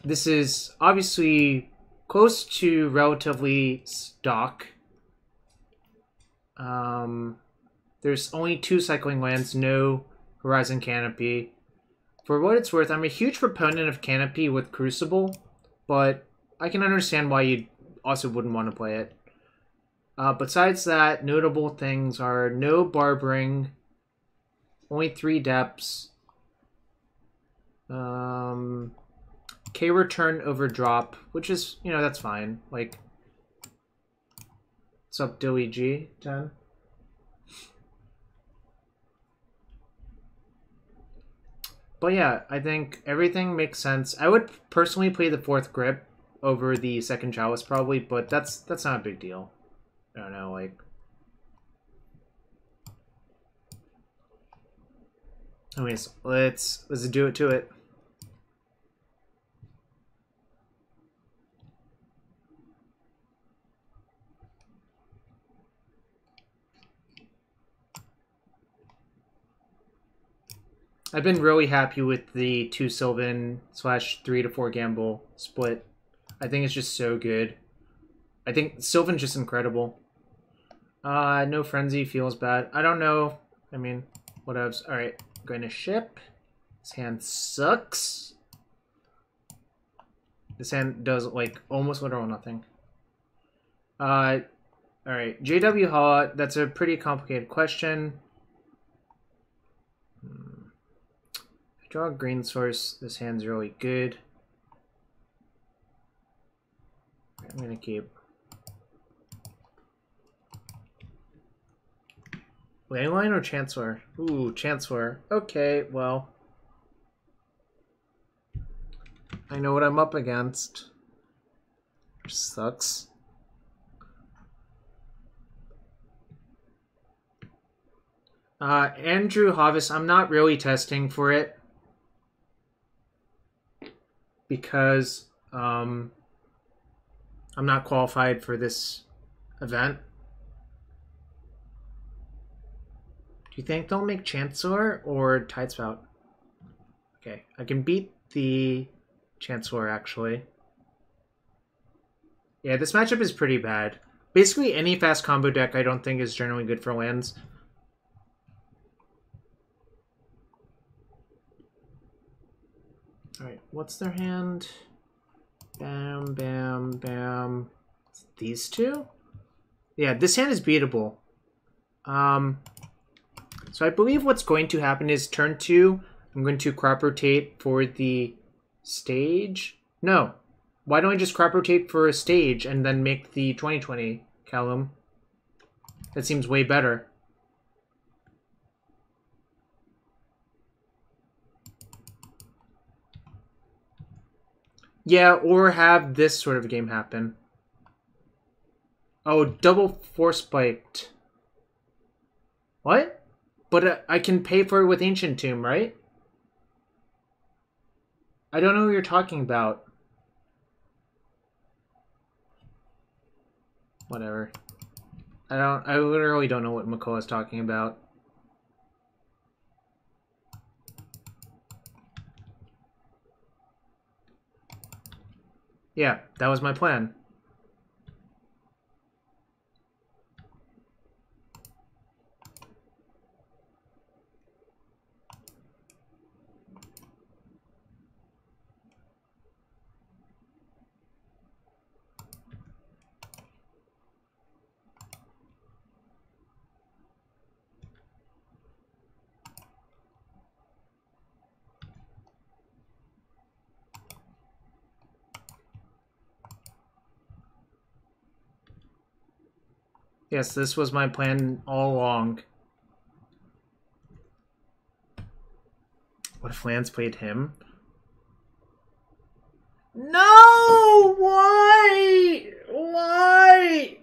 this is obviously close to relatively stock. There's only 2 cycling lands, no Horizon Canopy. For what it's worth, I'm a huge proponent of Canopy with Crucible, but I can understand why you also wouldn't want to play it. Besides that, notable things are no Barbering, only 3 depths, K-Return over drop, which is, you know, that's fine. Like, what's up, Dilly G? 10? But yeah, I think everything makes sense. I would personally play the 4th Grip over the 2nd Chalice probably, but that's not a big deal. I don't know, like... Anyways, let's do it to it. I've been really happy with the 2 Sylvan / 3 to 4 gamble split. I think it's just so good. I think Sylvan's just incredible. No Frenzy feels bad. I don't know. I mean, whatevs. Alright, going to ship. This hand sucks. This hand does, like, almost literal nothing. Alright, JW Hall, that's a pretty complicated question. Draw a green source. This hand's really good. I'm gonna keep. Landline or Chancellor? Ooh, Chancellor. Okay, well. I know what I'm up against. Which sucks. Andrew Hovis, I'm not really testing for it. Because I'm not qualified for this event. Do you think they'll make Chancellor or Tidespout? Okay, I can beat the Chancellor actually. Yeah, this matchup is pretty bad. Basically, any fast combo deck I don't think is generally good for lands. Alright, what's their hand? Bam, bam, bam. These 2? Yeah, this hand is beatable. So I believe what's going to happen is turn 2, I'm going to crop rotate for the stage. No. Why don't I just crop rotate for a stage and then make the 2020 Callum? That seems way better. Yeah, or have this sort of game happen. Oh, double force spiked. What? But I can pay for it with Ancient Tomb, right? I don't know what you're talking about. Whatever. I literally don't know what McCall is talking about. Yeah, that was my plan. Yes, this was my plan all along. What if Lance played him? No! Why? Why?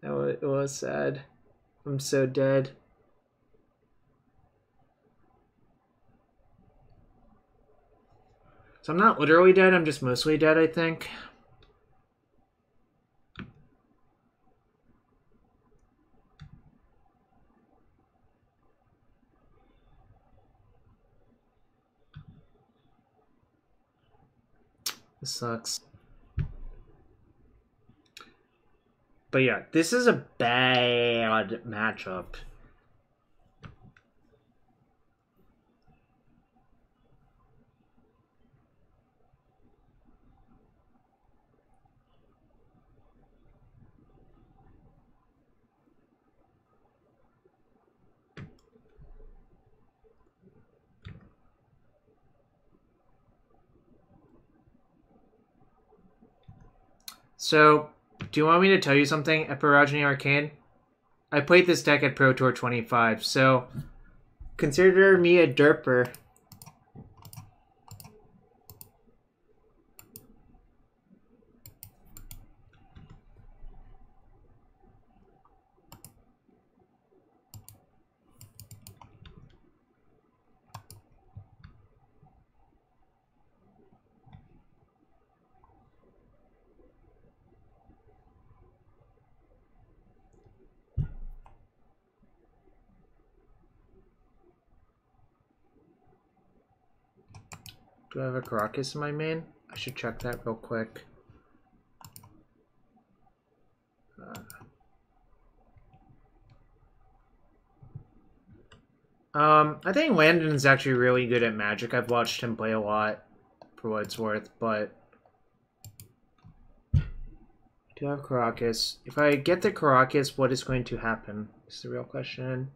It was sad. I'm so dead. So I'm not literally dead, I'm just mostly dead, I think. This sucks. But yeah, this is a bad matchup. So, do you want me to tell you something, Eperogeny Arcane? I played this deck at Pro Tour 25, so consider me a derper. Do I have a Karakas in my main? I should check that real quick. I think Landon's actually really good at Magic. I've watched him play a lot, for what it's worth, but I do have Karakas. If I get the Karakas, what is going to happen? Is the real question.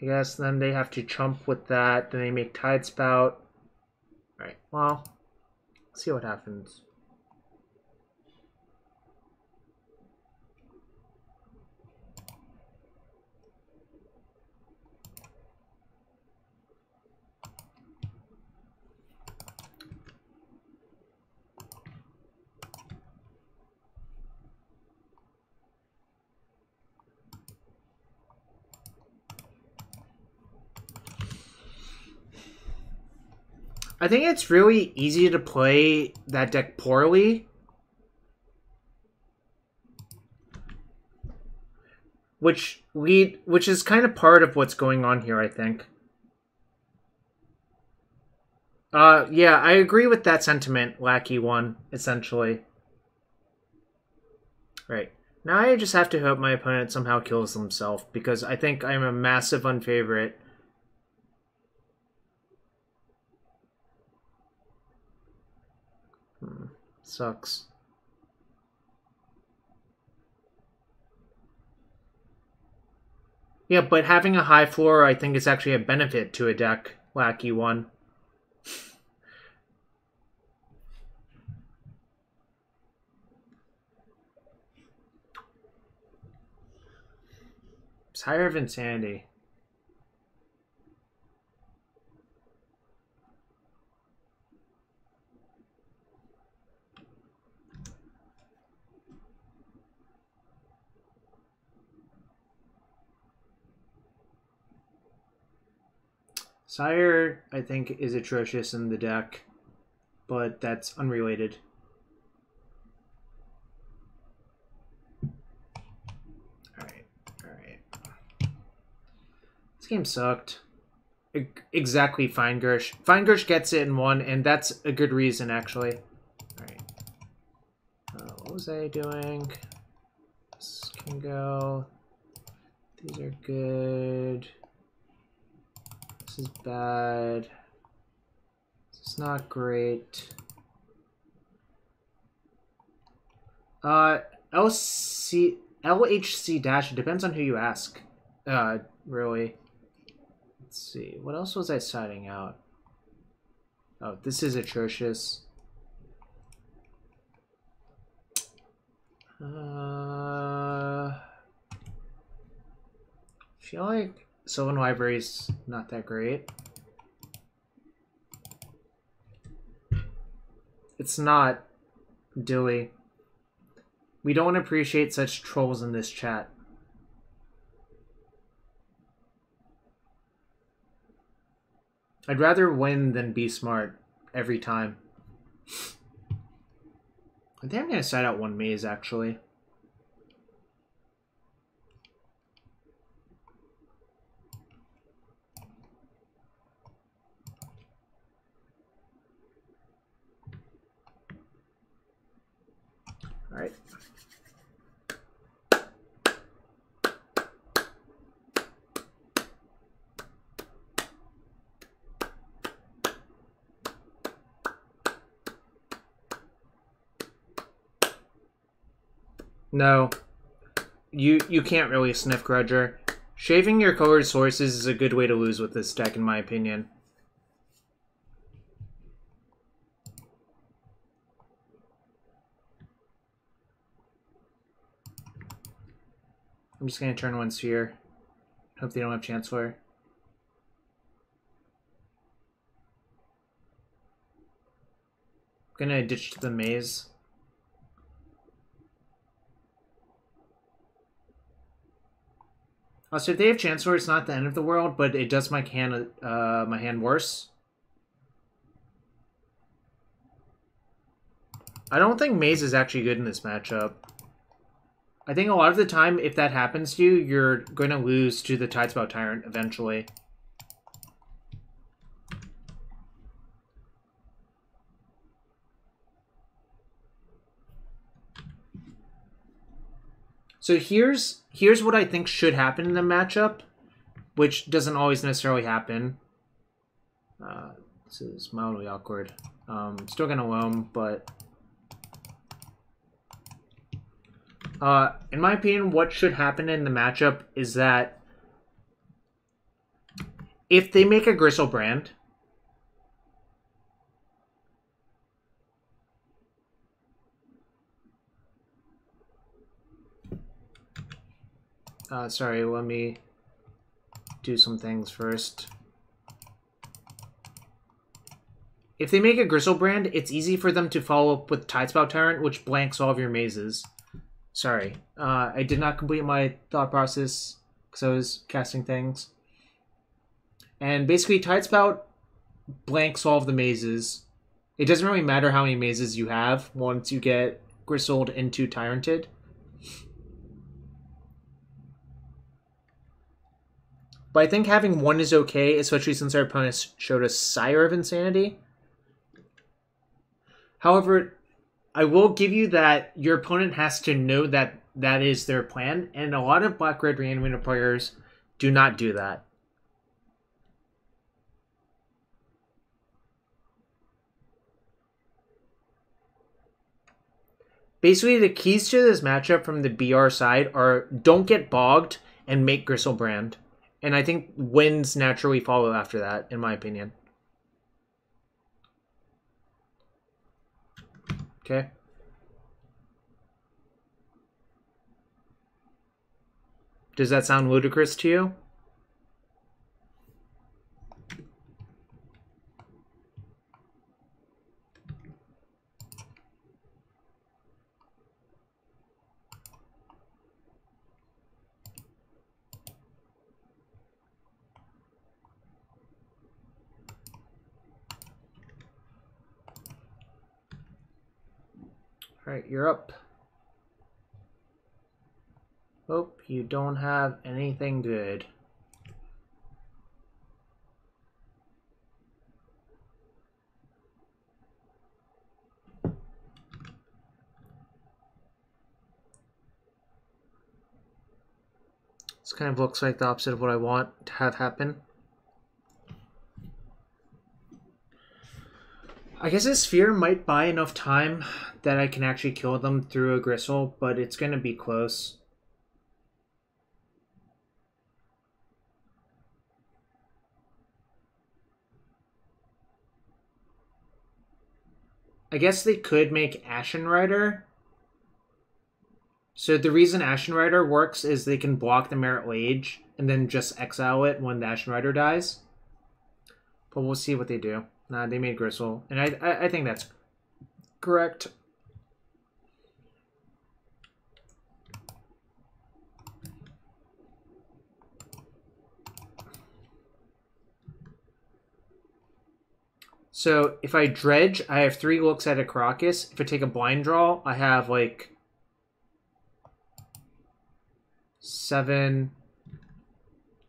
I guess then they have to chump with that, then they make Tide Spout. Alright, well, let's see what happens. I think it's really easy to play that deck poorly. Which is kind of part of what's going on here, I think. Yeah, I agree with that sentiment, Lackey 1, essentially. Right. Now I just have to hope my opponent somehow kills himself, because I think I'm a massive unfavorite. Sucks. Yeah, but having a high floor, I think, is actually a benefit to a deck, Lackey 1. Sire of Insanity. Sire, I think, is atrocious in the deck, but that's unrelated. Alright. This game sucked. Exactly, Feingersh. Feingersh gets it in 1, and that's a good reason, actually. Alright. What was I doing? This can go. These are good. This is bad. This is not great. LHC dash, it depends on who you ask. Really. Let's see. What else was I siding out? Oh, this is atrocious. I feel like Sylvan Library's not that great. It's not, Dilly. We don't appreciate such trolls in this chat. I'd rather win than be smart every time. I think I'm going to side out 1 maze, actually. Alright. No. You can't really sniff Grudger. Shaving your colored sources is a good way to lose with this deck, in my opinion. I'm just going to turn one sphere. Hope they don't have Chancellor. I'm going to ditch the Maze. Also, if they have Chancellor, it's not the end of the world, but it does my hand worse. I don't think Maze is actually good in this matchup. I think a lot of the time, if that happens to you, you're going to lose to the Tidespell Tyrant eventually. So here's what I think should happen in the matchup, which doesn't always necessarily happen. This is mildly awkward. Still gonna Loam, but in my opinion, what should happen in the matchup is that if they make a Griselbrand, sorry, let me do some things first. If they make a Griselbrand, it's easy for them to follow up with Tidespout Tyrant, which blanks all of your mazes. Sorry, I did not complete my thought process because I was casting things. And basically, Tidespout blanks all of the mazes. It doesn't really matter how many mazes you have once you get Griseled into Tyranted. But I think having one is okay, especially since our opponents showed us Sire of Insanity. However, I will give you that your opponent has to know that that is their plan, and a lot of Black-Red Reanimator players do not do that. Basically, the keys to this matchup from the BR side are don't get bogged and make Griselbrand. And I think wins naturally follow after that, in my opinion. Okay. Does that sound ludicrous to you? Alright, you're up. Hope you don't have anything good. This kind of looks like the opposite of what I want to have happen. I guess a Sphere might buy enough time that I can actually kill them through a Gristle, but it's going to be close. I guess they could make Ashen Rider. So the reason Ashen Rider works is they can block the Merit Lage and then just exile it when the Ashen Rider dies. But we'll see what they do. Nah, they made Gristle, and I think that's correct. So if I dredge, I have 3 looks at a Karakas. If I take a blind draw, I have like 7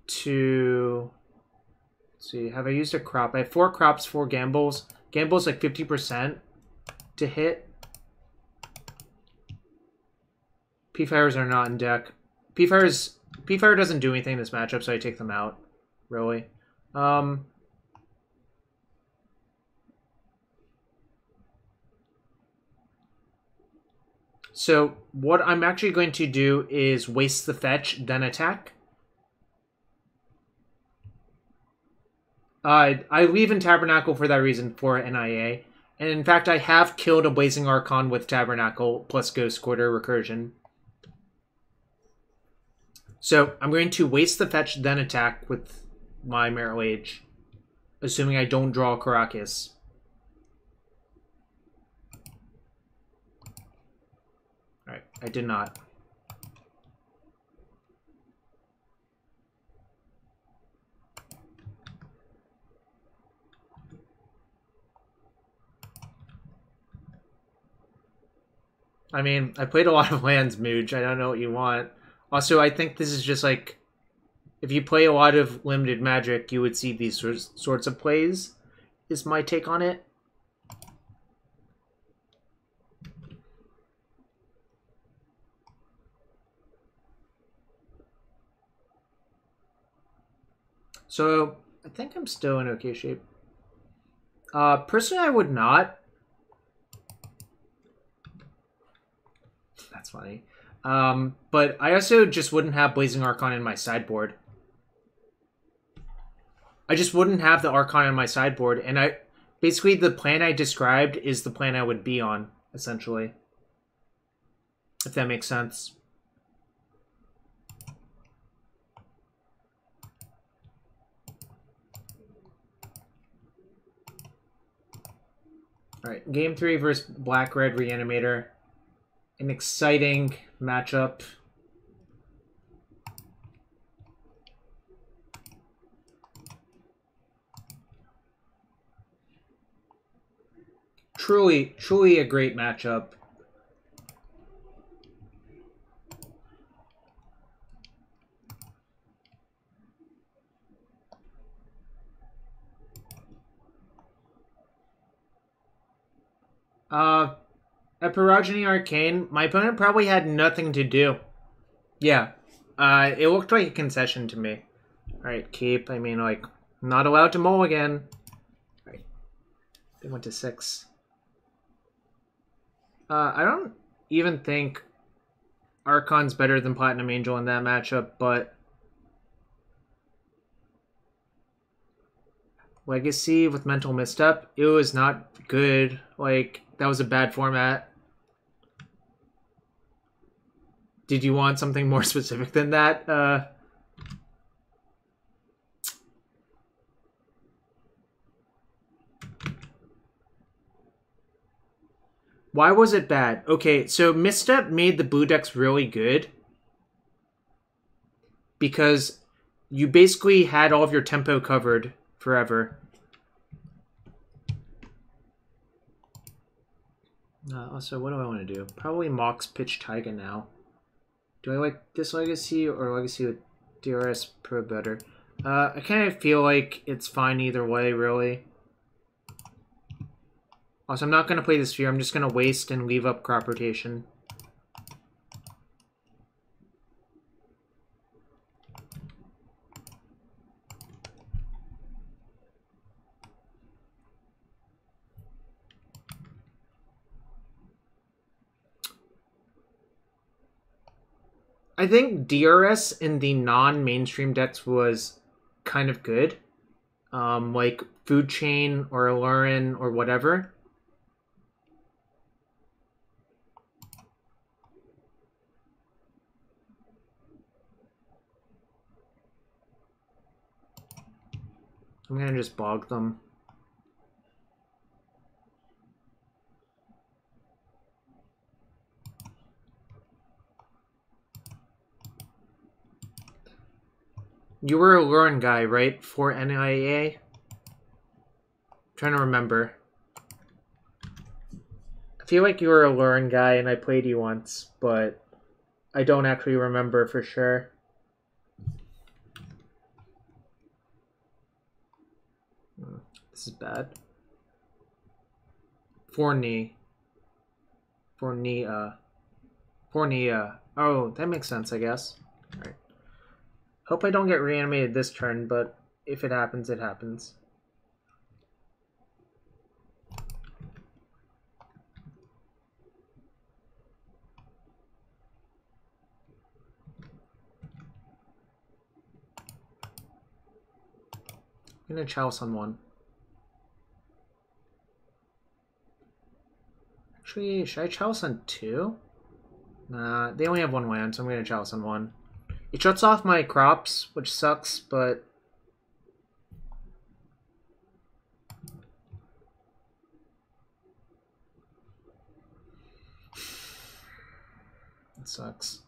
to... Let's see, have I used a crop? I have 4 crops, 4 gambles. Gambles like 50% to hit. P-Fires are not in deck. P-Fire doesn't do anything in this matchup, so I take them out. Really. So what I'm actually going to do is waste the fetch, then attack. I leave in Tabernacle for that reason, for NIA. And in fact, I have killed a Blazing Archon with Tabernacle plus Ghost Quarter Recursion. So I'm going to waste the fetch, then attack with my Meryl Age, assuming I don't draw Karakas. Alright, I did not. I mean, I played a lot of lands, Mooge. I don't know what you want. Also, I think this is just like, if you play a lot of limited Magic, you would see these sorts of plays, is my take on it. So, I think I'm still in okay shape. Personally, I would not. That's funny. But I also just wouldn't have Blazing Archon in my sideboard. I just wouldn't have the Archon in my sideboard, and basically the plan I described is the plan I would be on, essentially. If that makes sense. Alright, game 3 versus Black-Red Reanimator. An exciting matchup. Truly, truly a great matchup. At Pyrogeny Arcane, my opponent probably had nothing to do. Yeah. It looked like a concession to me. Alright, keep. I mean, like, not allowed to mulligan. Alright. They went to 6. I don't even think Archon's better than Platinum Angel in that matchup, but Legacy with Mental Misstep, it was not good. Like, that was a bad format. Did you want something more specific than that? Why was it bad? Okay, so Misstep made the blue decks really good because you basically had all of your tempo covered forever. Also, what do I want to do? Probably Mox pitch Taiga now. Do I like this Legacy or Legacy with DRS Pro better? I kind of feel like it's fine either way, really. Also, I'm not going to play the Sphere. I'm just going to waste and leave up Crop Rotation. I think DRS in the non-mainstream decks was kind of good. Like Food Chain or Alurin or whatever. I'm gonna just bog them. You were a Lurin guy, right? For NIA? Trying to remember. I feel like you were a Lurin guy and I played you once, but I don't actually remember for sure. This is bad. For Pornia. Oh, that makes sense, I guess. Alright. Hope I don't get reanimated this turn, but if it happens, it happens. I'm gonna Chalice on one. Actually, should I Chalice on two? Nah, they only have one land, so I'm gonna Chalice on one. It shuts off my crops, which sucks, but... it sucks.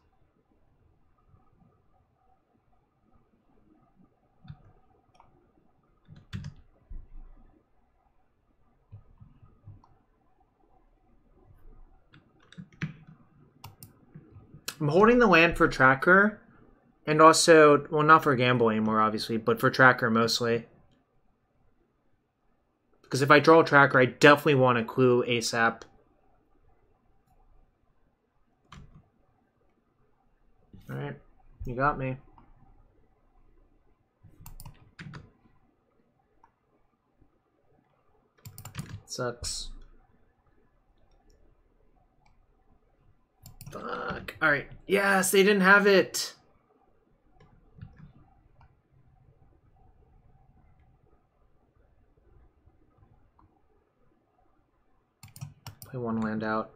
I'm holding the land for Tracker, and also, well, not for Gamble anymore, obviously, but for Tracker mostly. Because if I draw a Tracker, I definitely want a clue ASAP. Alright, you got me. Sucks. Fuck. Alright. Yes, they didn't have it. Play one land out.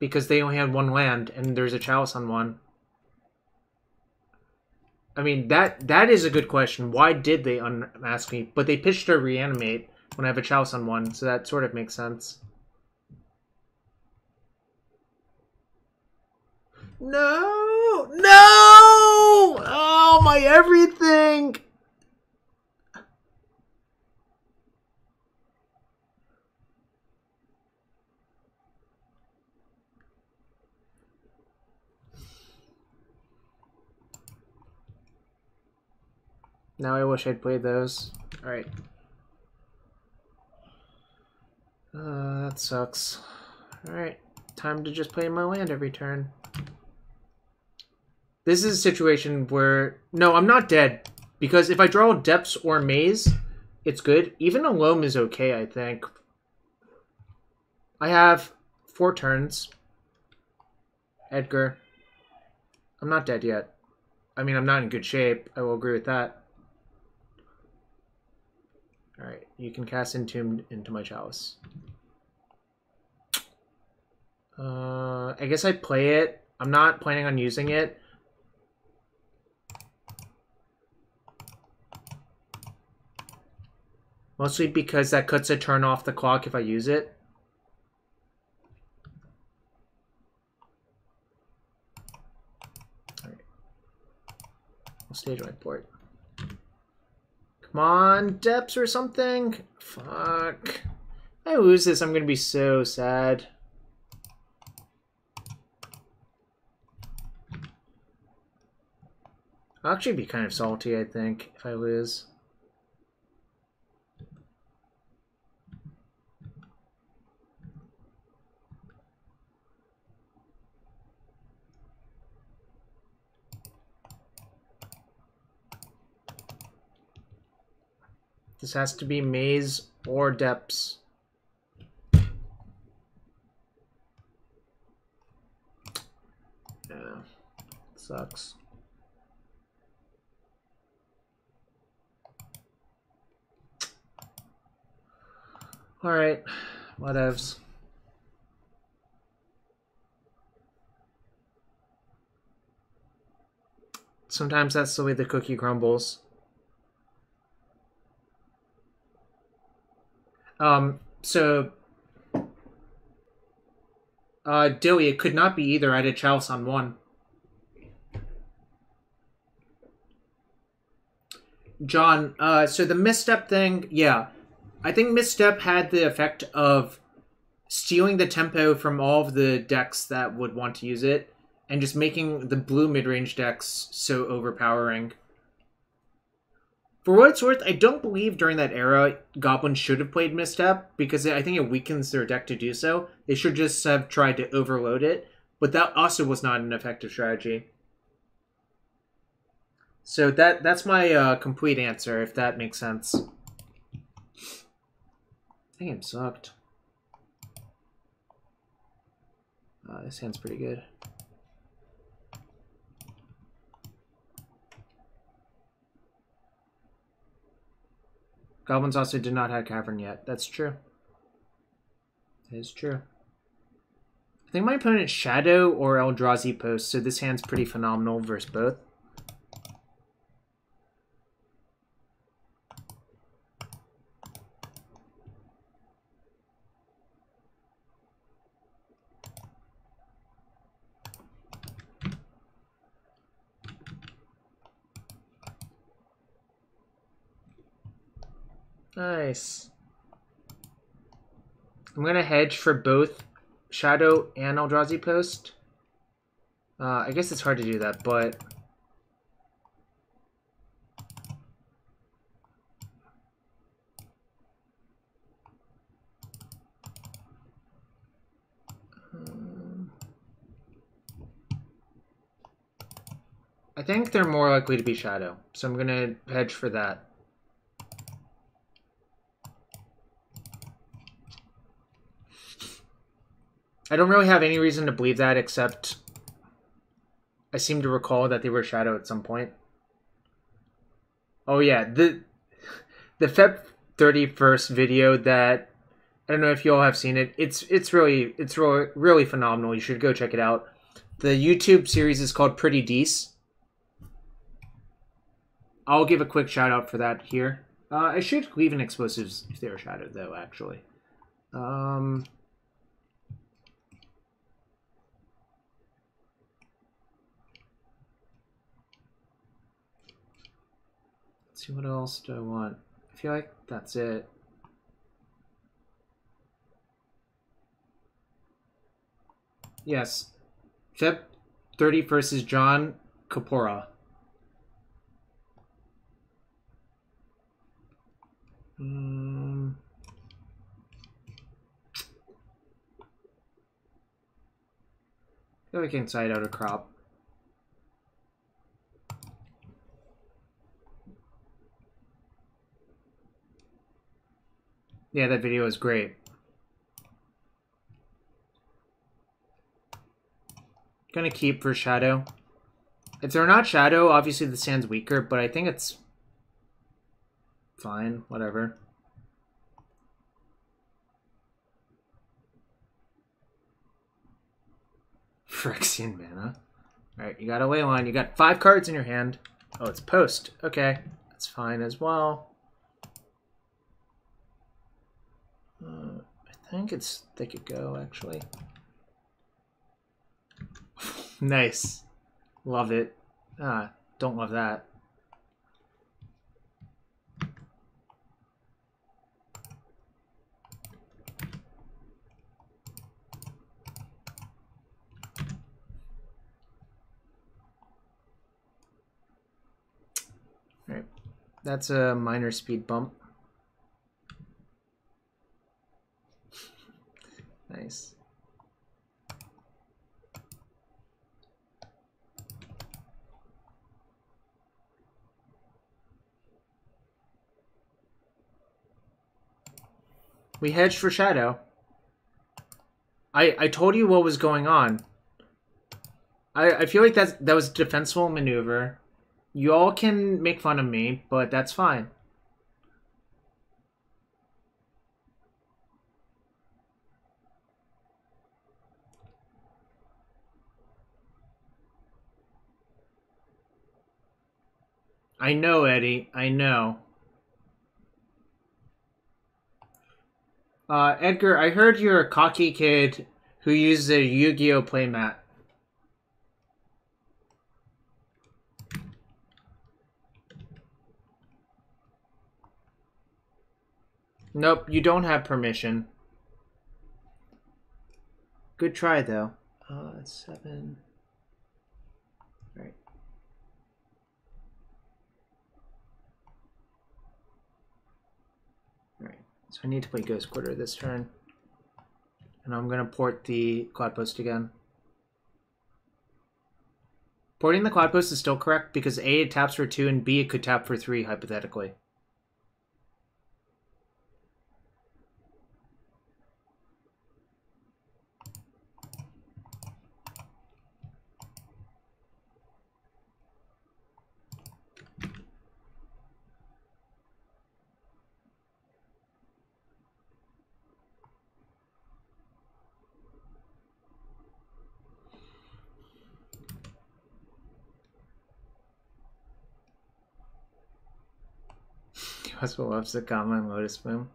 Because they only had one land, and there's a Chalice on one. I mean, that is a good question. Why did they unmask me? But they pitched to reanimate when I have a Chalice on one, so that sort of makes sense. No! No! Oh, my everything! Now I wish I'd played those. Alright. That sucks. Alright. Time to just play my land every turn. This is a situation where... no, I'm not dead. Because if I draw Depths or Maze, it's good. Even a Loam is okay, I think. I have 4 turns. Edgar. I'm not dead yet. I mean, I'm not in good shape. I will agree with that. Alright, you can cast Entombed into my Chalice. I guess I play it. I'm not planning on using it. Mostly because that cuts a turn off the clock if I use it. Alright. I'll stage my port. Come on, Depths or something? Fuck. If I lose this, I'm gonna be so sad. I'll actually be kind of salty, I think, if I lose. This has to be Maze or Depths. Yeah, sucks. Alright, whatevs. Sometimes that's the way the cookie crumbles. Dilly, it could not be either. I had a Chalice on one. John, so the misstep thing, yeah. I think misstep had the effect of stealing the tempo from all of the decks that would want to use it, and just making the blue mid-range decks so overpowering. For what it's worth, I don't believe during that era goblins should have played Misstep, because I think it weakens their deck to do so. They should just have tried to overload it, but that also was not an effective strategy. So that's my complete answer, if that makes sense. I think it sucked. This hand's pretty good. Goblins also did not have Cavern yet. That's true. That is true. I think my opponent's Shadow or Eldrazi Post, so this hand's pretty phenomenal versus both. Nice. I'm going to hedge for both Shadow and Eldrazi Post. I guess it's hard to do that, but... I think they're more likely to be Shadow, so I'm going to hedge for that. I don't really have any reason to believe that, except I seem to recall that they were Shadow at some point. Oh yeah, the Feb 31st video that, I don't know if you all have seen it. It's really phenomenal. You should go check it out. The YouTube series is called Pretty Dece. I'll give a quick shout out for that here. I should leave in explosives if they were Shadow though, actually. Let's see, what else do I want? I feel like that's it. Yes. Feb 31st is John Kapora. I feel like I can side out a crop. Yeah, that video is great. Gonna keep for Shadow. If they're not Shadow, obviously the sand's weaker, but I think it's fine, whatever. Phyrexian mana. Alright, you got a Leyline. You got 5 cards in your hand. Oh, it's Post. Okay, that's fine as well. I think it's Thicket Go, actually. Nice. Love it. Don't love that. Alright. That's a minor speed bump. Nice. We hedged for Shadow. I told you what was going on. I feel like that was a defensible maneuver. You all can make fun of me, but that's fine. I know, Eddie. I know. Edgar, I heard you're a cocky kid who uses a Yu-Gi-Oh! Playmat. Nope, you don't have permission. Good try, though. That's 7. All right. So I need to play Ghost Quarter this turn. And I'm going to port the Cloudpost again. Porting the Cloudpost is still correct because A, it taps for 2, and B, it could tap for 3, hypothetically. Husband loves the common Lotus Boom.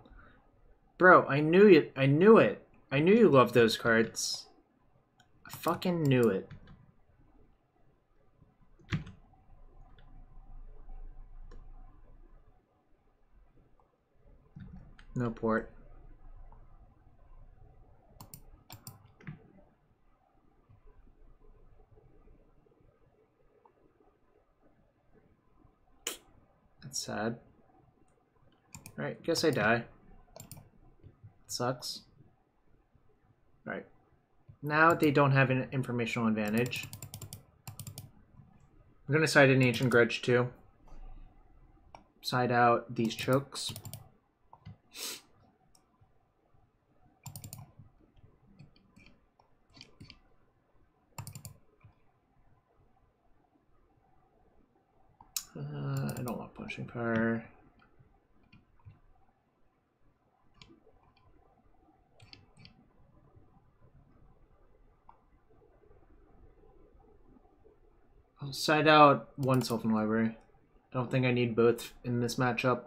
Bro, I knew it. I knew it. I knew you loved those cards. I fucking knew it. No port. That's sad. Alright, guess I die. Sucks. Alright. Now they don't have an informational advantage. I'm gonna side an Ancient Grudge too. Side out these chokes. I don't want Punching Power. I'll side out one Sylvan Library. I don't think I need both in this matchup.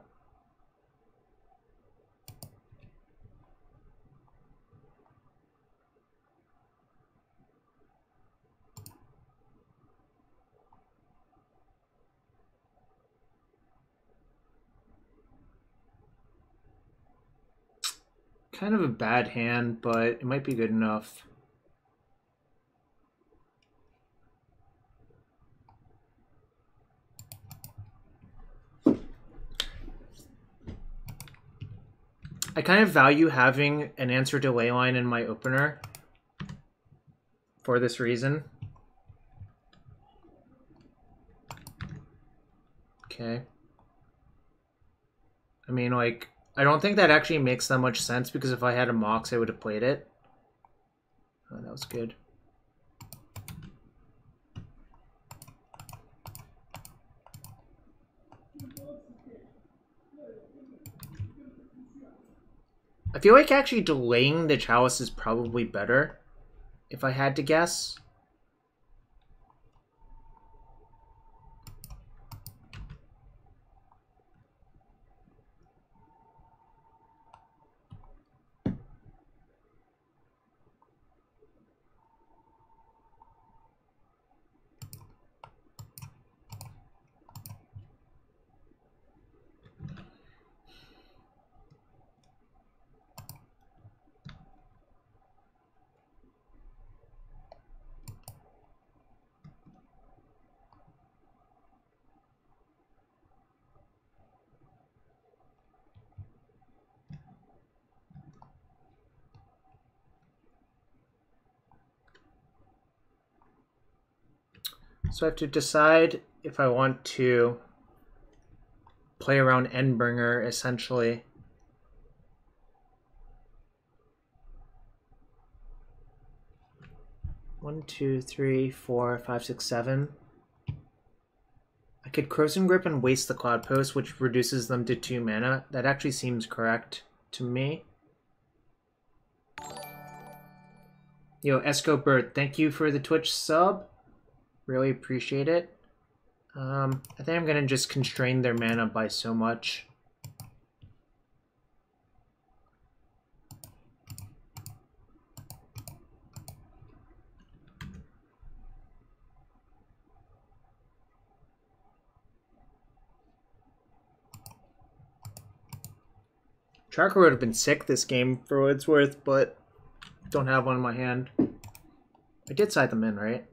Kind of a bad hand, but it might be good enough. I kind of value having an answer delay line in my opener for this reason. Okay. I mean, like, I don't think that actually makes that much sense because if I had a Mox, I would have played it. Oh, that was good. I feel like actually delaying the Chalice is probably better, if I had to guess. So I have to decide if I want to play around Endbringer, essentially. One, two, three, four, five, six, seven. I could Krosan Grip and waste the Cloudpost, which reduces them to 2 mana. That actually seems correct to me. Yo, Esco Bird, thank you for the Twitch sub. Really appreciate it. I think I'm going to just constrain their mana by so much. Tracker would have been sick this game for what it's worth, but don't have one in my hand. I did side them in, right?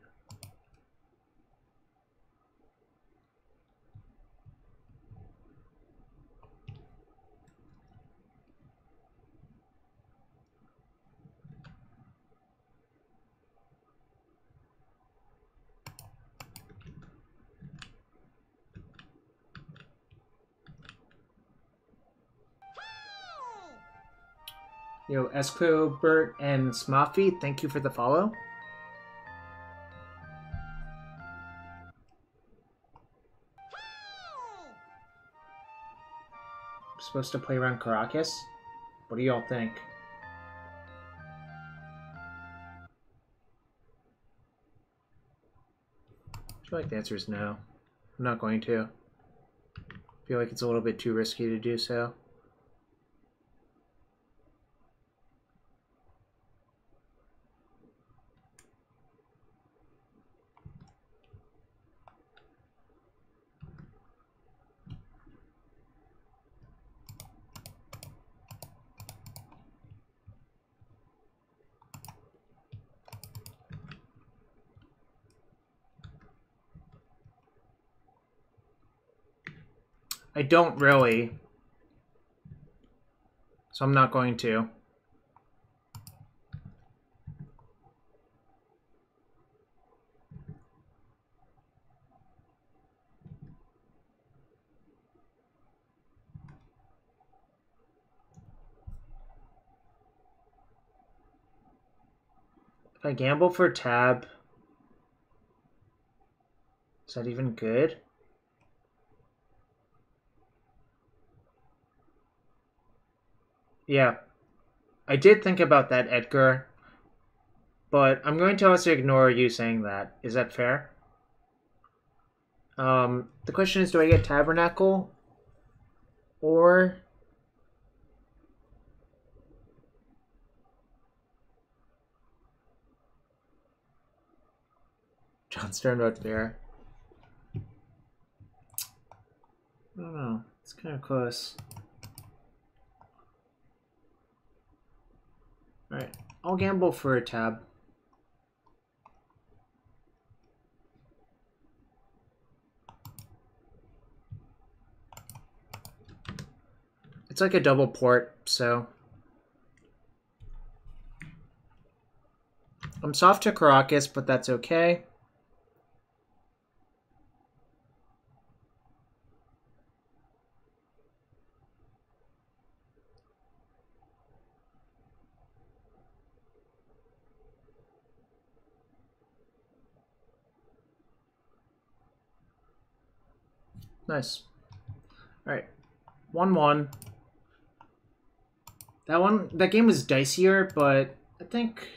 Yo, Escobert and Smafi, thank you for the follow. I'm supposed to play around Karakas? What do y'all think? I feel like the answer is no. I'm not going to. I feel like it's a little bit too risky to do so. I don't really. So I'm not going to. If I gamble for tab, is that even good? Yeah, I did think about that, Edgar, but I'm going to also ignore you saying that. Is that fair? The question is, do I get Tabernacle or John Stern wrote there? I don't know. It's kind of close. Alright, I'll gamble for a tab. It's like a double port, so I'm soft to Karakas, but that's okay. Nice. Alright. 1-1. That game was dicier, but I think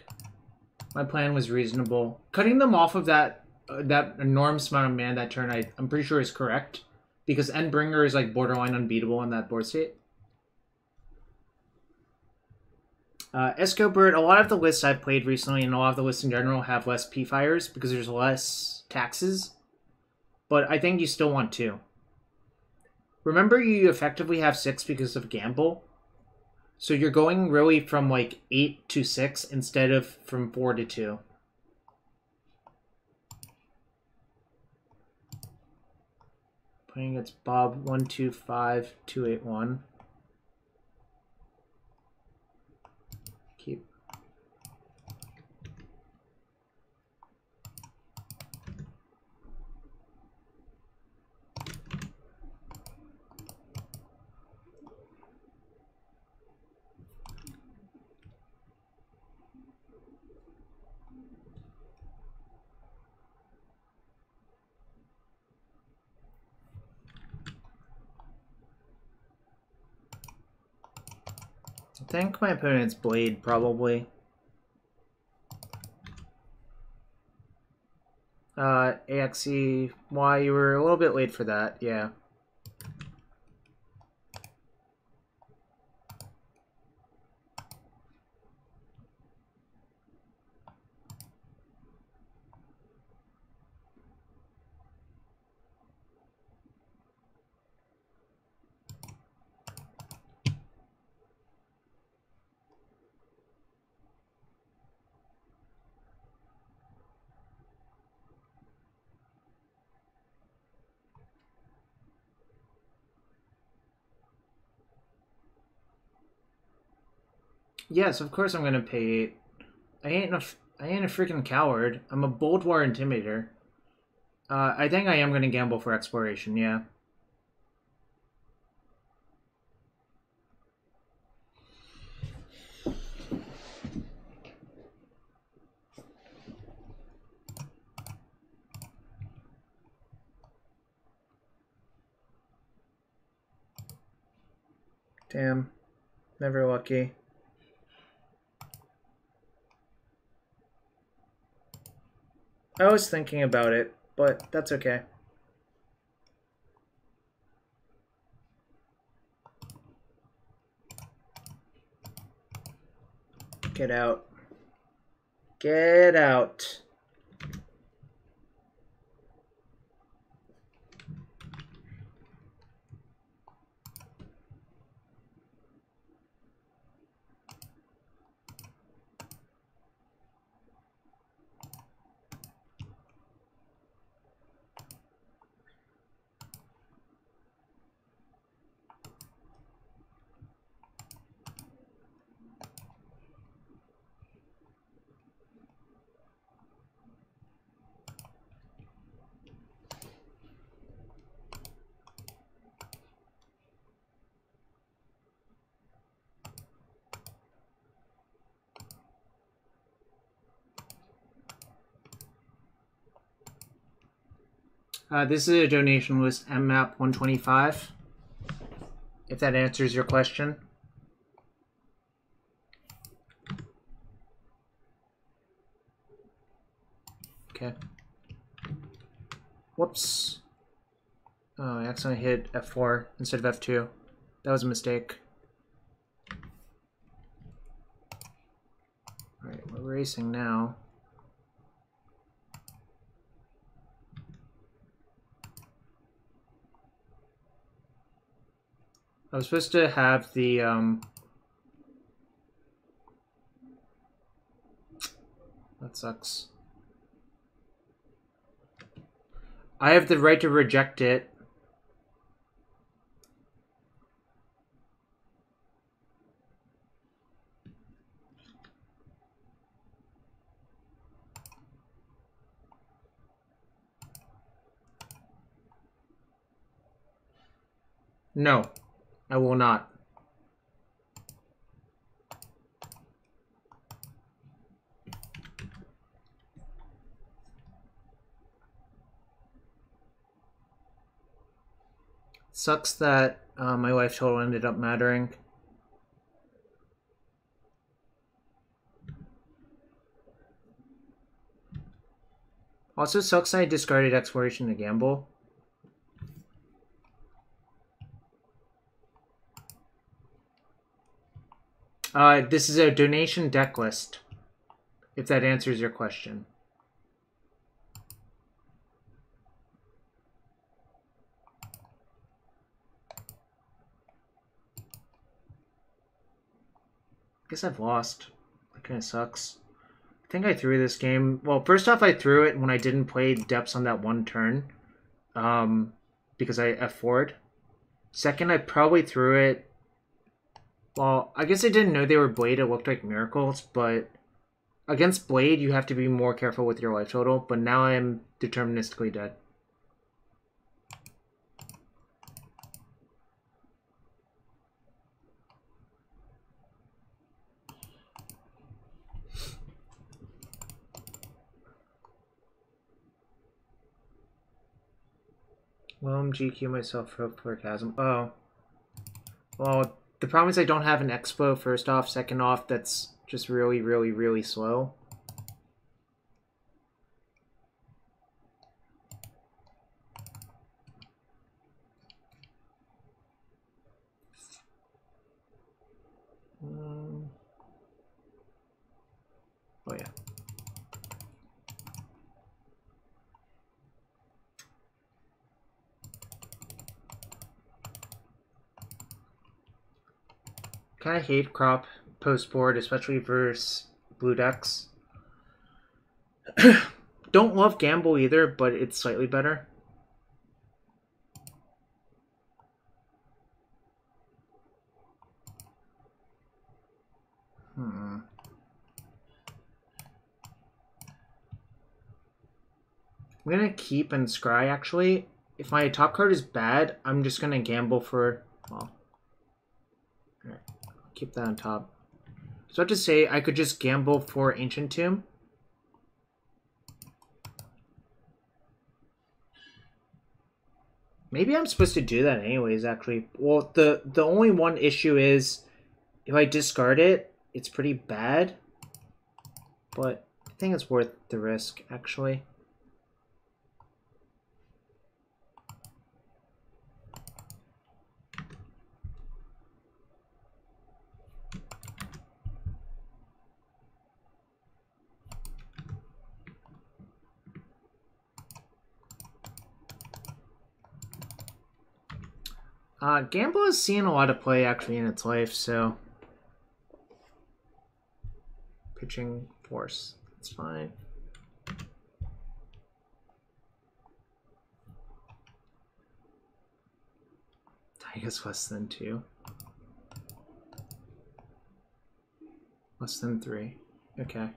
my plan was reasonable. Cutting them off of that enormous amount of mana that turn, I'm pretty sure is correct. Because Endbringer is like borderline unbeatable in that board state. Escobert, a lot of the lists I've played recently and a lot of the lists in general have less P-Fires because there's less taxes. But I think you still want 2. Remember, you effectively have 6 because of Gamble. So you're going really from like 8 to 6 instead of from 4 to 2. Playing against Bob 125281. Keep. I think my opponent's Blade, probably. AXE, why you were a little bit late for that, yeah. Yes, of course I'm gonna pay 8. I ain't a freaking coward. I'm a Bold War Intimidator. I think I am gonna gamble for Exploration, yeah. Damn. Never lucky. I was thinking about it, but that's okay. Get out. Get out. This is a donation list mmap 125, if that answers your question. Okay. Whoops. Oh, I accidentally hit F4 instead of F2. That was a mistake. Alright, we're racing now. I was supposed to have the, that sucks. I have the right to reject it. No. I will not. Sucks that my life total ended up mattering. Also sucks I discarded Exploration to gamble. This is a donation deck list, if that answers your question. I guess I've lost. That kind of sucks. I think I threw this game. Well, first off, I threw it when I didn't play depths on that one turn, because I F4'd. Second, I probably threw it. Well, I guess I didn't know they were Blade. It looked like Miracles, but against Blade, you have to be more careful with your life total. But now I'm deterministically dead. Loam, GQ myself for Chasm. Oh. Well, the problem is I don't have an Expo, first off. Second off, that's just really, really, really slow. Oh, yeah. Kind of hate crop post board, especially versus blue decks. Don't love gamble either, but it's slightly better. I'm gonna keep and scry actually. If my top card is bad, I'm just gonna gamble for, well, alright. Keep that on top. So I have to say I could just gamble for Ancient Tomb. Maybe I'm supposed to do that anyways, actually. Well, the only one issue is if I discard it, it's pretty bad. But I think it's worth the risk, actually. Gamble has seen a lot of play actually in its life, so pitching force, that's fine. Taiga's less than 2. Less than 3. Okay.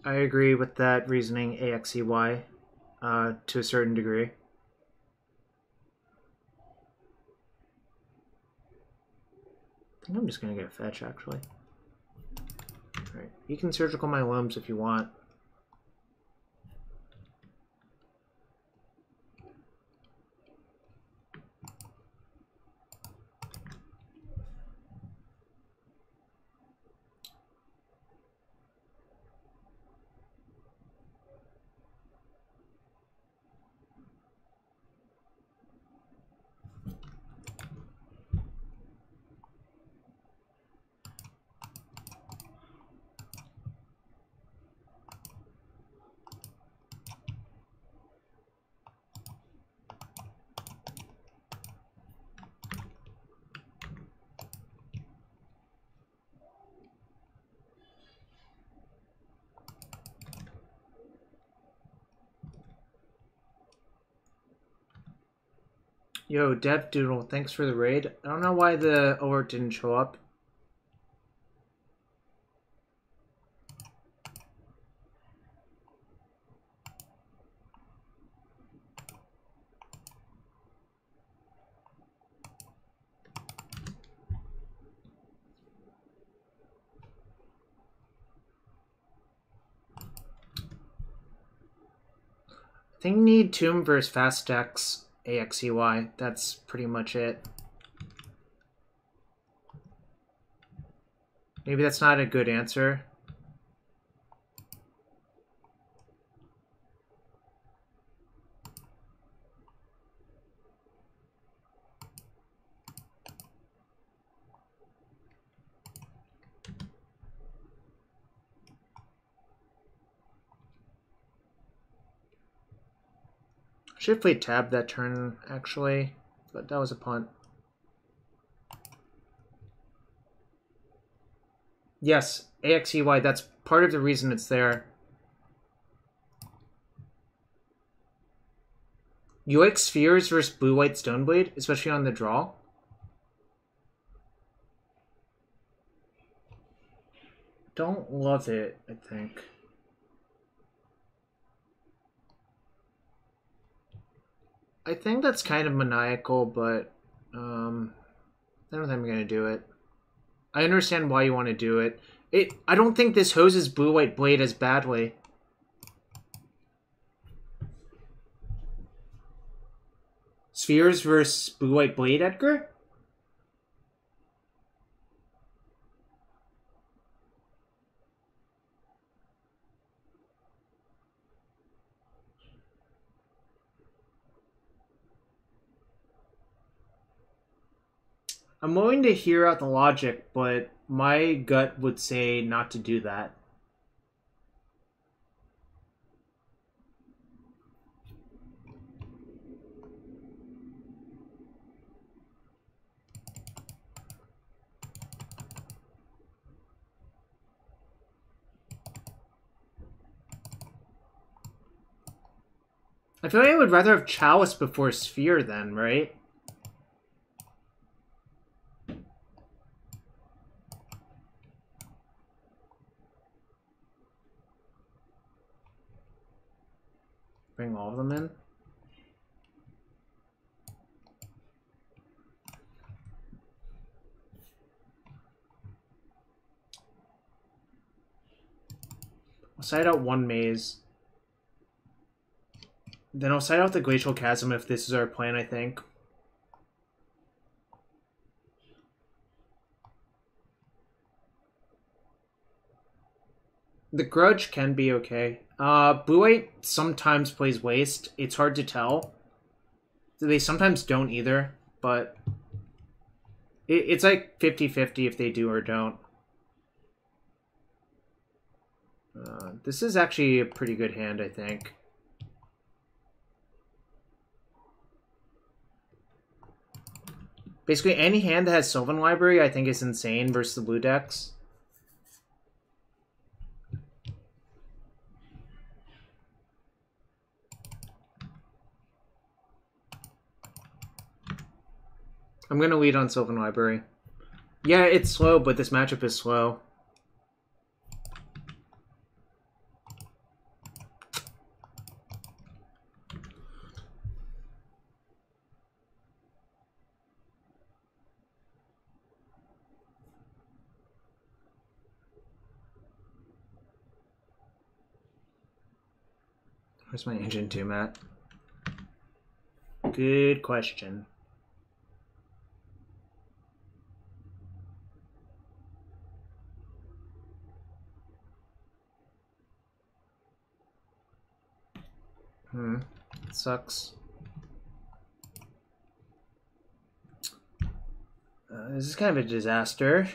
I agree with that reasoning, AXEY, to a certain degree. I think I'm just going to get a fetch, actually. Alright, you can surgical my Loams if you want. Yo, Dev Doodle, thanks for the raid. I don't know why the alert didn't show up. I think you need Tomb versus Fast Decks. AXEY, that's pretty much it. Maybe that's not a good answer. Should have played Tab that turn, actually, but that was a punt. Yes, AXEY, that's part of the reason it's there. You like Spheres versus Blue-White Stoneblade, especially on the draw? Don't love it, I think. I think that's kind of maniacal, but I don't think I'm going to do it. I understand why you want to do it. I don't think this hoses Blue-White Blade as badly. Spheres versus Blue-White Blade, Edgar? I'm willing to hear out the logic, but my gut would say not to do that. I feel like I would rather have Chalice before Sphere then, right? bring all of them in. I'll side out one maze. Then I'll side out the Glacial Chasm if this is our plan, I think. The Grudge can be okay. Blue-White sometimes plays Waste. It's hard to tell. They sometimes don't either, but it's like 50-50 if they do or don't. This is actually a pretty good hand, I think. Basically, any hand that has Sylvan Library, I think, is insane versus the blue decks. I'm going to lead on Sylvan Library. Yeah, it's slow, but this matchup is slow. Where's my engine to, Matt? Good question. It sucks. This is kind of a disaster.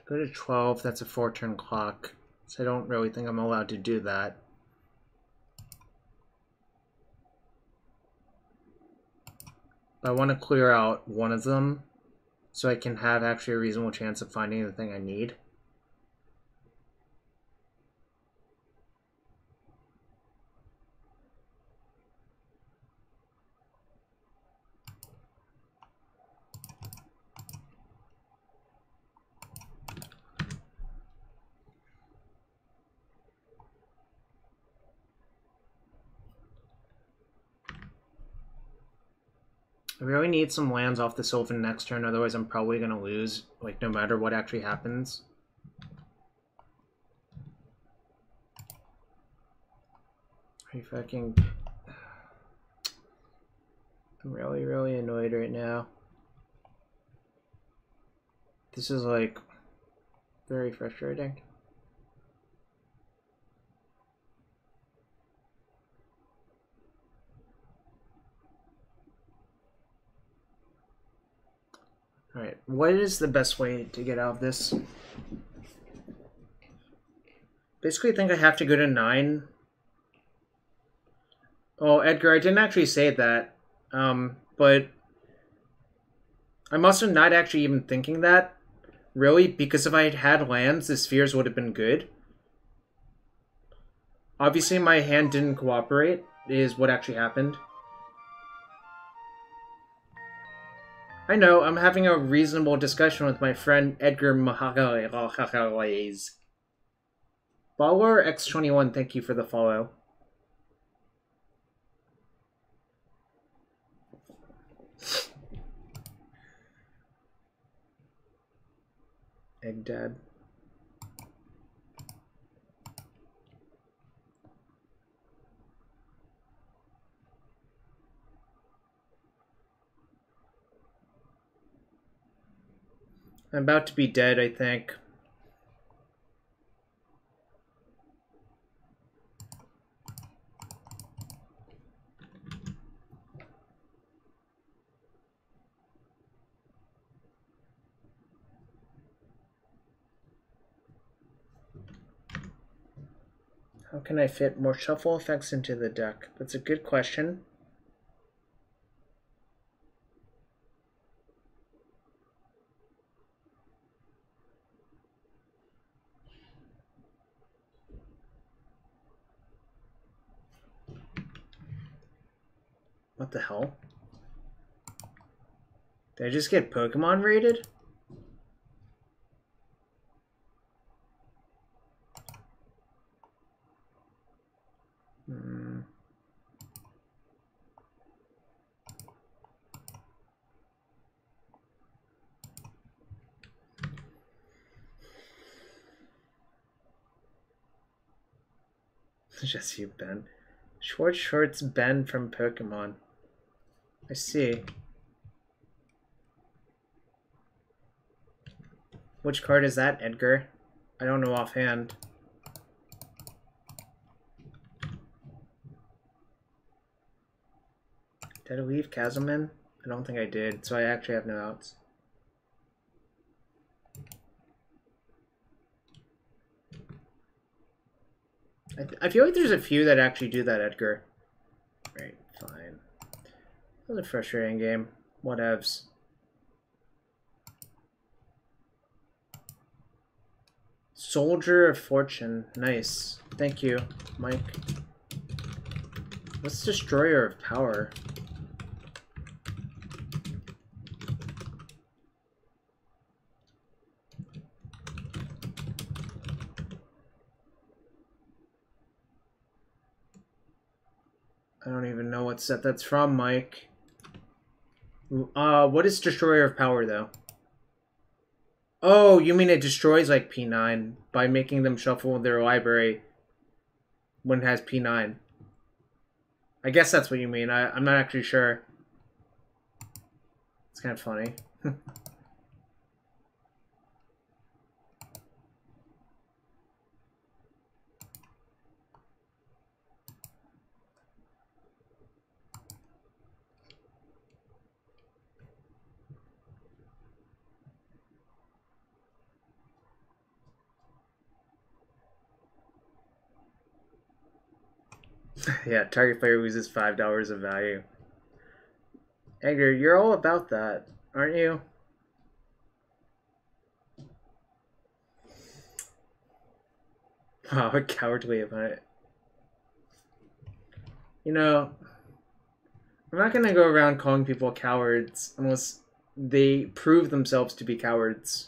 Go to 12, that's a 4-turn clock. So I don't really think I'm allowed to do that. I want to clear out one of them so I can have actually a reasonable chance of finding the thing I need. I really need some lands off the Sylvan next turn, otherwise I'm probably going to lose, like, no matter what actually happens. Are you fucking... I'm really, really annoyed right now. This is, like, very frustrating. Alright, what is the best way to get out of this? Basically, I think I have to go to 9. Oh, Edgar, I didn't actually say that. But I'm also not actually even thinking that, really, because if I had had lands, the spheres would have been good. Obviously, my hand didn't cooperate, is what actually happened. I know, I'm having a reasonable discussion with my friend Edgar Mahagalays. Follower X21, thank you for the follow. Egg Dad. I'm about to be dead, I think. How can I fit more shuffle effects into the deck? That's a good question. What the hell? Did I just get Pokemon raided? Just you, Ben. Short Shorts Ben from Pokemon. I see. Which card is that, Edgar? I don't know offhand. Did I leave Chasm in? I don't think I did, so I actually have no outs. I feel like there's a few that actually do that, Edgar. Right, fine. That was a frustrating game. Whatevs. Soldier of Fortune. Nice. Thank you, Mike. What's Destroyer of Power? I don't even know what set that's from, Mike. What is Destroyer of Power, though? Oh, you mean it destroys, like, P9 by making them shuffle their library when it has P9. I guess that's what you mean. I'm not actually sure. It's kind of funny. Yeah, target player loses $5 of value. Edgar, you're all about that, aren't you? Wow, cowardly opponent. You know, I'm not gonna go around calling people cowards unless they prove themselves to be cowards.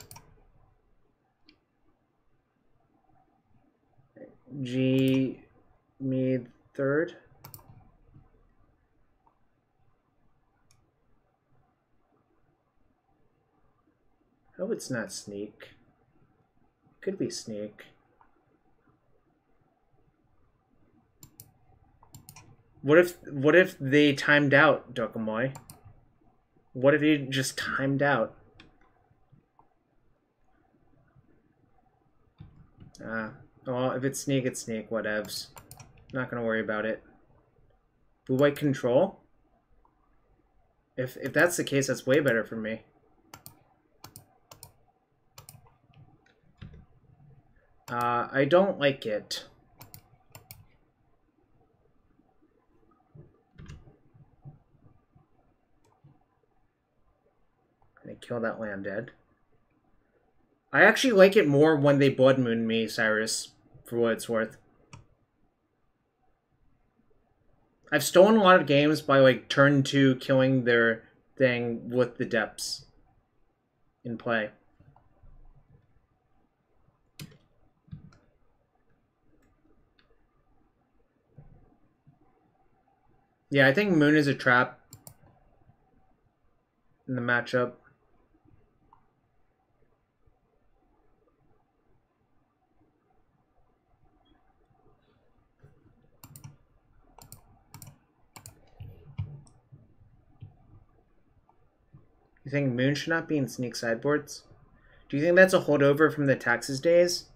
G me third. Hope it's not sneak. Could be sneak. What if they timed out, Dokomoy? What if he just timed out? Well, if it's sneak, it's sneak. Whatevs. Not gonna worry about it. Blue-white control? If that's the case, that's way better for me. I don't like it. Gonna kill that land dead. I actually like it more when they Blood Moon me, Cyrus, for what it's worth. I've stolen a lot of games by, like, turn 2 killing their thing with the depths in play. Yeah, I think Moon is a trap in the matchup. You think Moon should not be in sneak sideboards? Do you think that's a holdover from the Taxes days?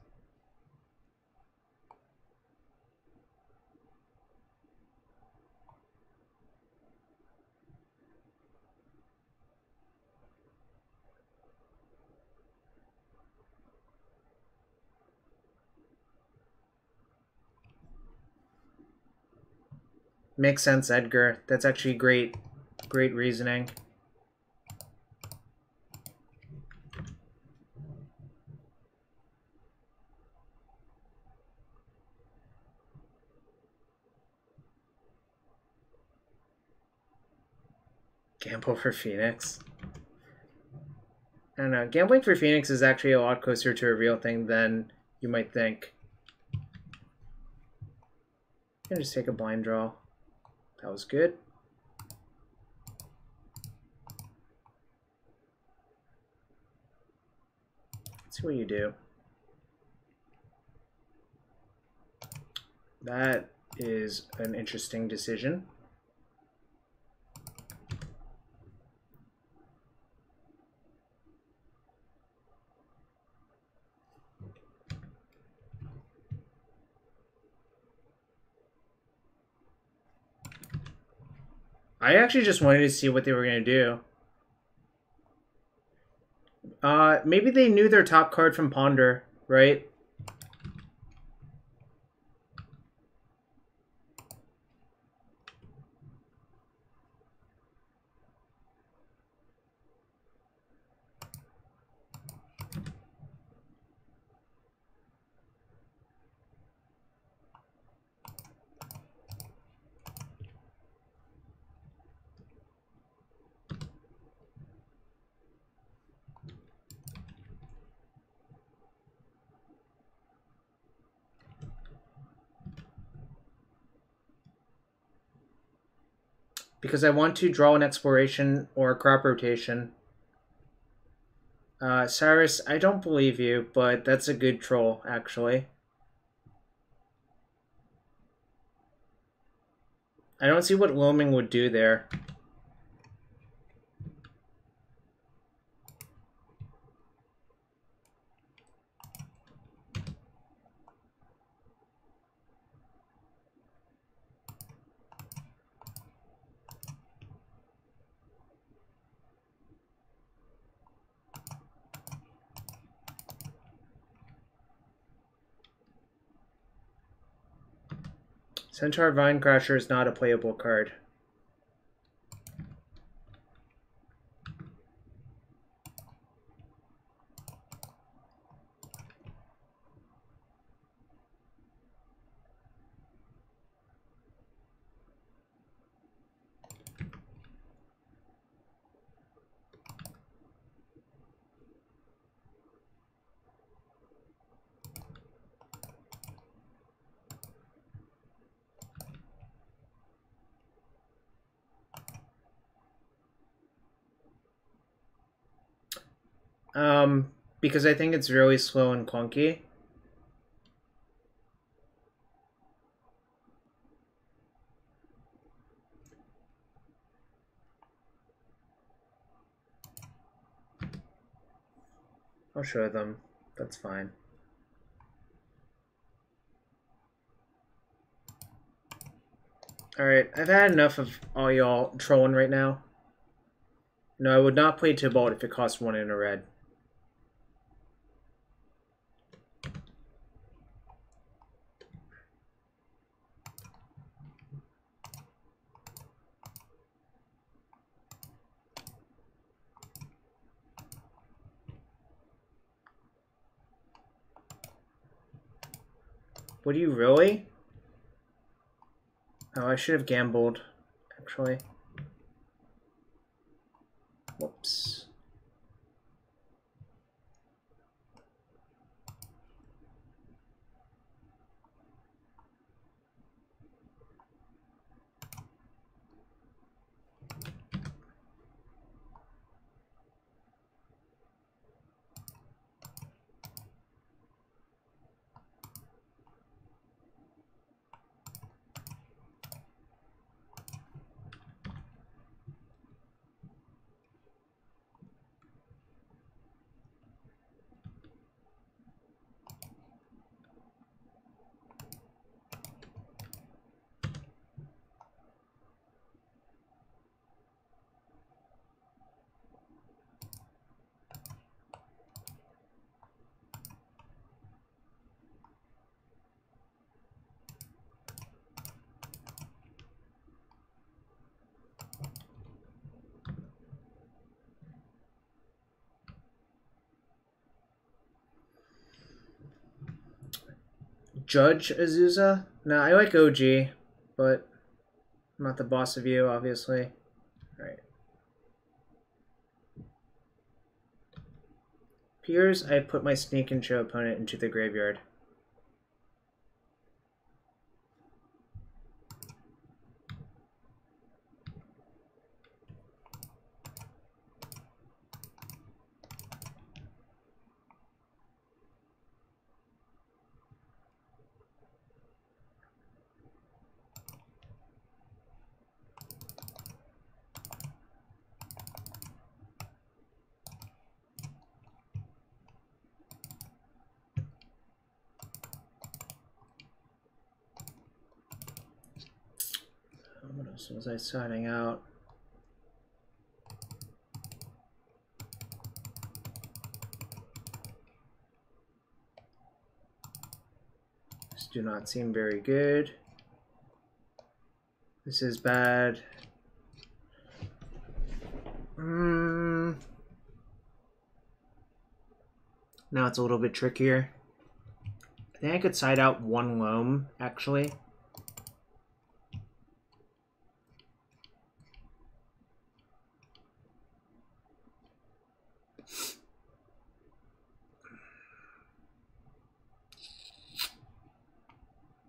Makes sense, Edgar. That's actually great reasoning. Gamble for Phoenix. I don't know. Gambling for Phoenix is actually a lot closer to a real thing than you might think. I'm gonna just take a blind draw. That was good. Let's see what you do. That is an interesting decision. I actually just wanted to see what they were going to do. Maybe they knew their top card from Ponder, right? Because I want to draw an exploration or a crop rotation. Cyrus, I don't believe you, but that's a good troll, actually. I don't see what loaming would do there. Centaur Vinecrasher is not a playable card. Because I think it's really slow and clunky. I'll show them. That's fine. Alright, I've had enough of all y'all trolling right now. No, I would not play Tybalt if it cost 1 in a red. Would you really? Oh, I should have gambled, actually. Whoops. Judge Azusa? No, I like OG, but I'm not the boss of you, obviously. Alright. Appears I put my Sneak and Show opponent into the graveyard. What else was I signing out? This do not seem very good. This is bad. Now it's a little bit trickier. I think I could side out one Loam, actually.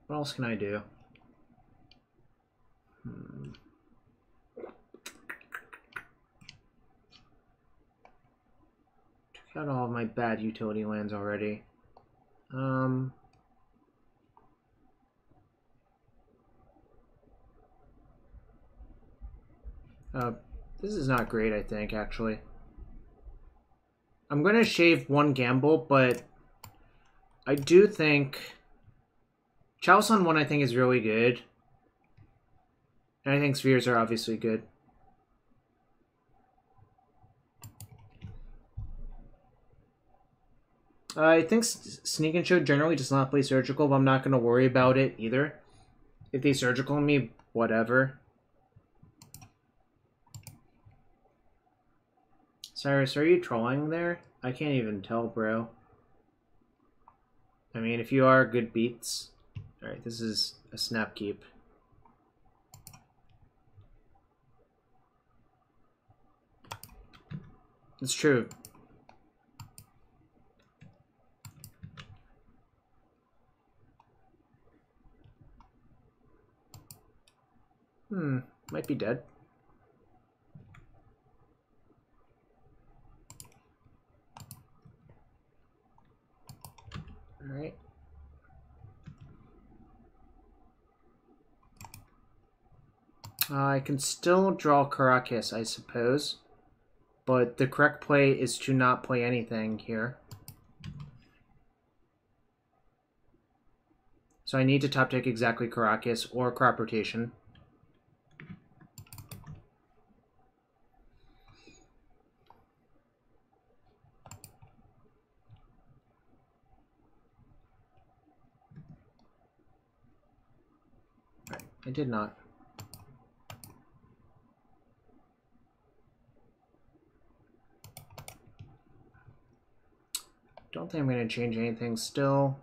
What else can I do? Took out all of my bad utility lands already. This is not great, I think, actually. I'm going to shave one gamble, but I do think Chalice on 1 I think is really good. And I think spheres are obviously good. I think Sneak and Show generally does not play Surgical, but I'm not going to worry about it either. If they Surgical me, whatever. Cyrus, are you trolling there? I can't even tell, bro. I mean, if you are, good beats. Alright, this is a snap keep. It's true. Might be dead. Alright. I can still draw Karakas, I suppose. But the correct play is to not play anything here. So I need to top deck exactly Karakas or Crop Rotation. Right, I did not. Don't think I'm going to change anything still.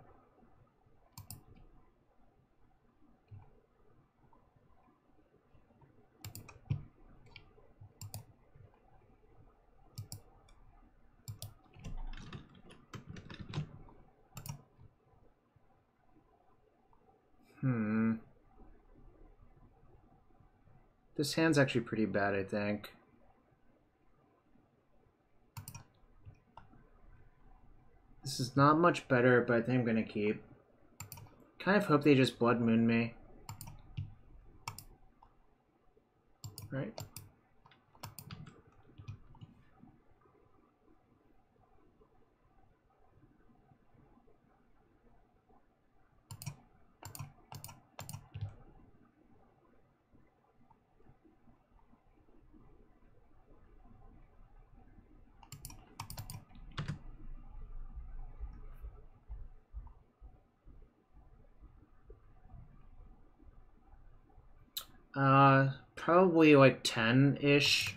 This hand's actually pretty bad, I think. This is not much better, but I think I'm gonna keep. Kind of hope they just Blood Moon me. Right. Probably like 10-ish.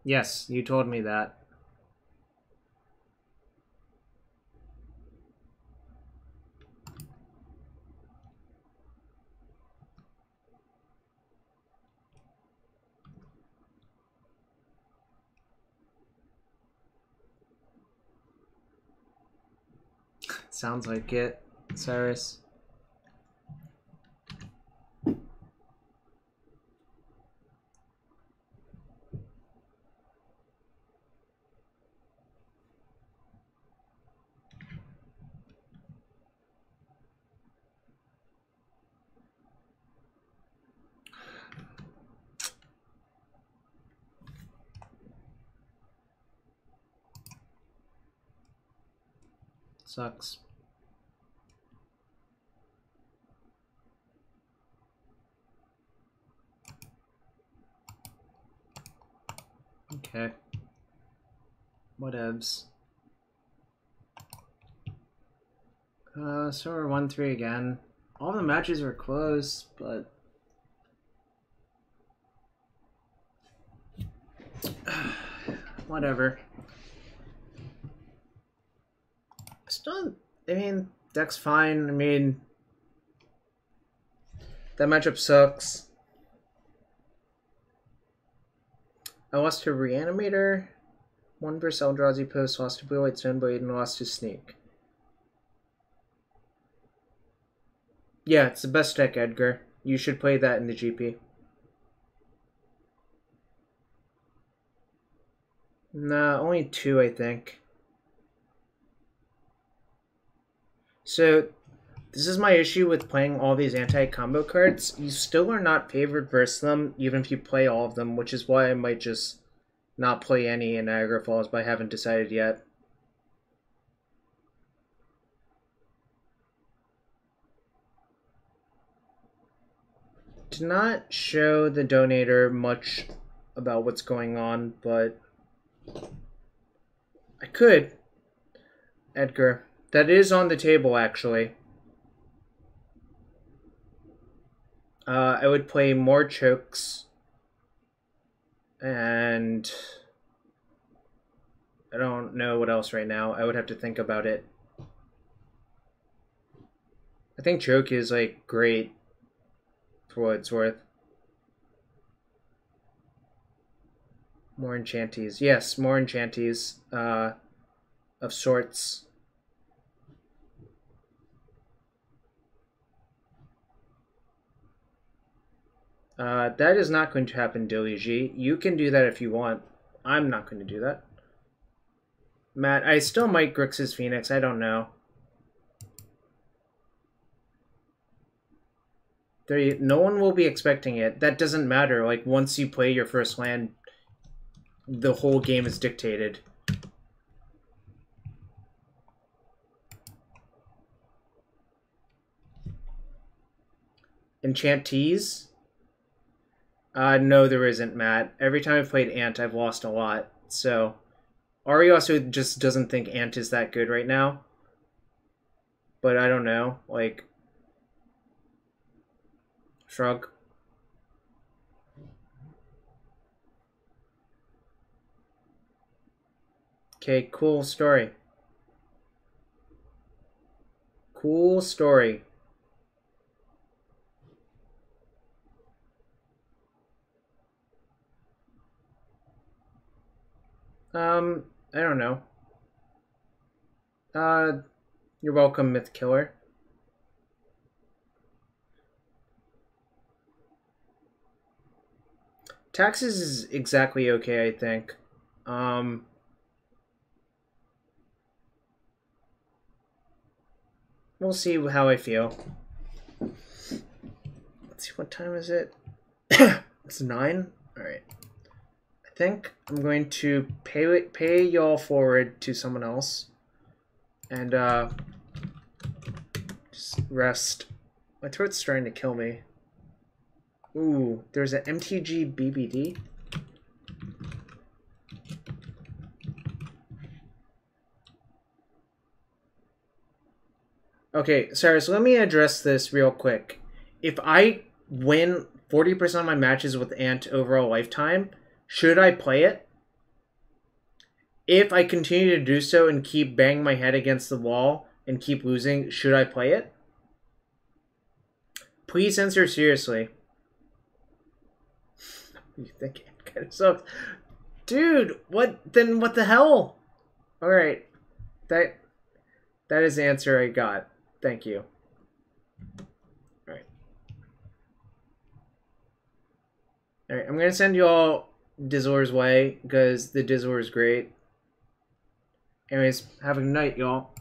Yes, you told me that. Sounds like it, Cyrus. Sucks. Okay. Whatevs. So we're 1-3 again. All the matches were close, but whatever. Still, I mean, deck's fine. I mean, that matchup sucks. I lost to Reanimator, 1 versus Eldrazi Post, lost to Blue White Stoneblade, and lost to Sneak. Yeah, it's the best deck, Edgar. You should play that in the GP. Nah, only 2, I think. So, this is my issue with playing all these anti-combo cards. You still are not favored versus them, even if you play all of them, which is why I might just not play any in Niagara Falls, but I haven't decided yet. Did not show the donator much about what's going on, but I could. Edgar. That is on the table, actually. I would play more chokes. And I don't know what else right now. I would have to think about it. I think choke is, like, great for what it's worth. More enchanties. Yes, more enchanties of sorts. That is not going to happen, Dilly. You can do that if you want. I'm not going to do that. Matt, I still might Grixis Phoenix. I don't know. No one will be expecting it. That doesn't matter. Like, once you play your first land, the whole game is dictated. Enchantees? No, there isn't, Matt. Every time I've played Ant, I've lost a lot. So, Ari also just doesn't think Ant is that good right now. But I don't know. Like, shrug. Okay, cool story. Cool story. I don't know. You're welcome, Myth Killer. Taxes is exactly okay, I think. We'll see how I feel. Let's see, what time is it? It's 9? Alright. I think I'm going to pay y'all forward to someone else. And, just rest. My throat's starting to kill me. Ooh, there's an MTG BBD. Okay, sorry, so let me address this real quick. If I win 40% of my matches with Ant over a lifetime, should I play it? if I continue to do so and keep banging my head against the wall and keep losing, should I play it? Please answer seriously. You think it kind of sucks? Dude, what the hell? Alright. That is the answer I got. Thank you. Alright. Alright, I'm gonna send you all Dizzor's way, because the Dizzor is great. Anyways, have a good night, y'all.